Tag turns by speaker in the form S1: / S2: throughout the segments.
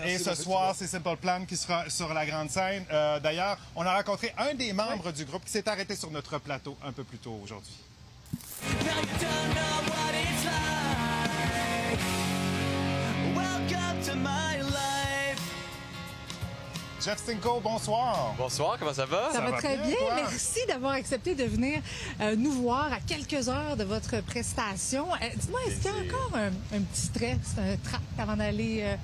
S1: Et ce soir, c'est Simple Plan qui sera sur la grande scène. D'ailleurs, on a rencontré un des membres du groupe qui s'est arrêté sur notre plateau un peu plus tôt aujourd'hui. Jeff Stinko, bonsoir.
S2: Bonsoir, comment ça va?
S3: Ça va très bien.
S1: toi?
S3: Merci d'avoir accepté de venir nous voir à quelques heures de votre prestation. Dites-moi, est-ce qu'il y a encore un petit stress, un trac avant d'aller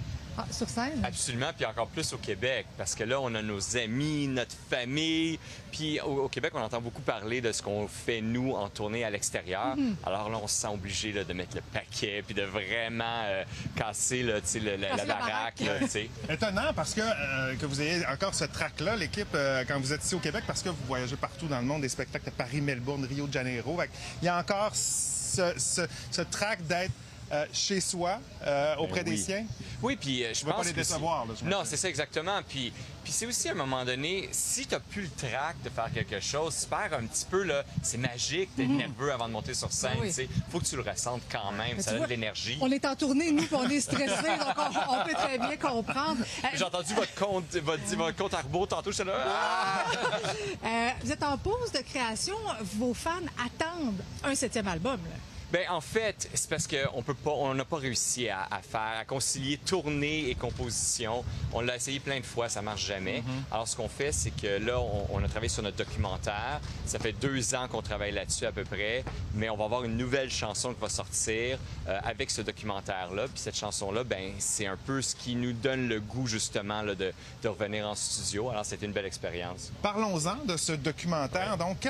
S3: sur scène?
S2: Absolument, puis encore plus au Québec, parce que là, on a nos amis, notre famille, puis au Québec, on entend beaucoup parler de ce qu'on fait, nous, en tournée à l'extérieur. Alors là, on se sent obligé là, de mettre le paquet, puis de vraiment casser là, la baraque. Là,
S1: Étonnant parce que vous ayez encore ce track-là, l'équipe, quand vous êtes ici au Québec, parce que vous voyagez partout dans le monde, des spectacles de Paris, Melbourne, Rio de Janeiro. Il y a encore ce track d'être chez soi, auprès des siens.
S2: Oui, puis je pense
S1: pas les décevoir. Là,
S2: non, c'est ça exactement. Puis c'est aussi à un moment donné, si tu n'as plus le trac de faire quelque chose, tu perds un petit peu, là, c'est magique d'être nerveux avant de monter sur scène. Il faut que tu le ressentes quand même, ça donne de l'énergie.
S3: On est en tournée, nous, puis on est stressés, donc on peut très bien comprendre.
S2: J'ai entendu votre compte à rebours tantôt, je suis là...
S3: Vous êtes en pause de création, vos fans attendent un 7e album. Là.
S2: Bien, en fait, c'est parce qu'on n'a pas réussi à concilier tournée et composition. On l'a essayé plein de fois, ça marche jamais. Alors, ce qu'on fait, c'est que là, on a travaillé sur notre documentaire. Ça fait 2 ans qu'on travaille là-dessus à peu près, mais on va avoir une nouvelle chanson qui va sortir avec ce documentaire-là. Puis cette chanson-là, ben, c'est un peu ce qui nous donne le goût, justement, là, de revenir en studio. Alors, c'était une belle expérience.
S1: Parlons-en de ce documentaire. Donc,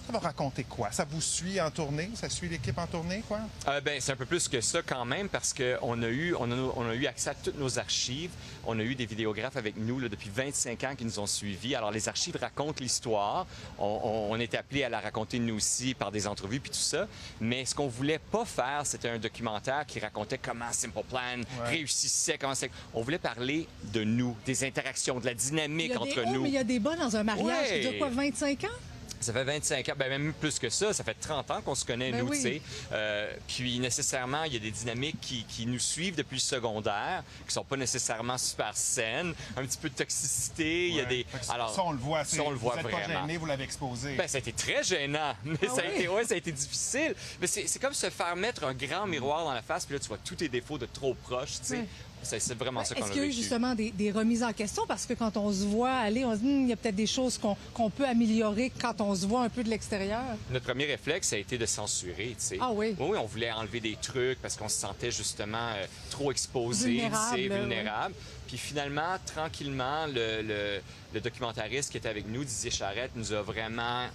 S1: ça va raconter quoi? Ça vous suit en tournée? Ça suit l'équipe en tournée, quoi?
S2: Ben, c'est un peu plus que ça quand même parce qu'on a eu accès à toutes nos archives. On a eu des vidéographes avec nous là, depuis 25 ans qui nous ont suivis. Alors, les archives racontent l'histoire. On est appelés à la raconter nous aussi par des entrevues puis tout ça. Mais ce qu'on voulait pas faire, c'était un documentaire qui racontait comment Simple Plan réussissait. On voulait parler de nous, des interactions, de la dynamique entre nous.
S3: Mais il y a des bas dans un mariage qui dure quoi, 25 ans?
S2: Ça fait 25 ans, ben même plus que ça. Ça fait 30 ans qu'on se connaît, nous, tu sais. Puis, nécessairement, il y a des dynamiques qui nous suivent depuis le secondaire, qui sont pas nécessairement super saines. Un petit peu de toxicité. Il y a des...
S1: Alors, ça, on le voit.
S2: Ça, on le voit
S1: vous êtes
S2: vraiment.
S1: pas gêné, vous l'avez exposé.
S2: Ben, ça a été très gênant. Mais ça a été difficile. Mais c'est comme se faire mettre un grand miroir dans la face, puis là, tu vois tous tes défauts de trop proche, tu sais. C'est vraiment ça qu'on a vécu.
S3: Est-ce qu'il y a eu justement des remises en question? Parce que quand on se voit aller, on se dit, il y a peut-être des choses qu'on peut améliorer quand on se voit un peu de l'extérieur.
S2: Notre premier réflexe, ça a été de censurer, tu sais.
S3: Ah oui?
S2: Oui, on voulait enlever des trucs parce qu'on se sentait justement trop exposé, vulnérable. Puis finalement, tranquillement, le documentariste qui était avec nous, Didier Charette, nous a vraiment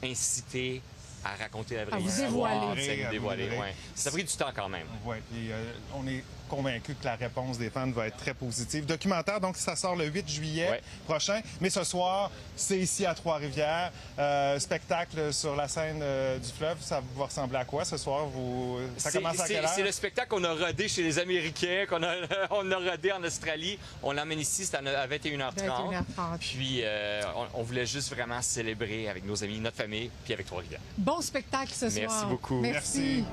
S2: incité à raconter la vraie histoire.
S1: Dévoiler.
S2: Ça a pris du temps quand même.
S1: Oui, et on est convaincu que la réponse des fans va être très positive. Documentaire, donc ça sort le 8 juillet prochain. Mais ce soir, c'est ici à Trois-Rivières. Spectacle sur la scène du fleuve. Ça va ressembler à quoi ce soir? Ça commence à quelle heure?
S2: C'est le spectacle qu'on a rodé chez les Américains, on a rodé en Australie. On l'emmène ici, c'est à 21h30. Puis on voulait juste vraiment célébrer avec nos amis, notre famille, puis avec Trois-Rivières.
S3: Bon spectacle ce soir.
S2: Merci beaucoup.
S3: Merci.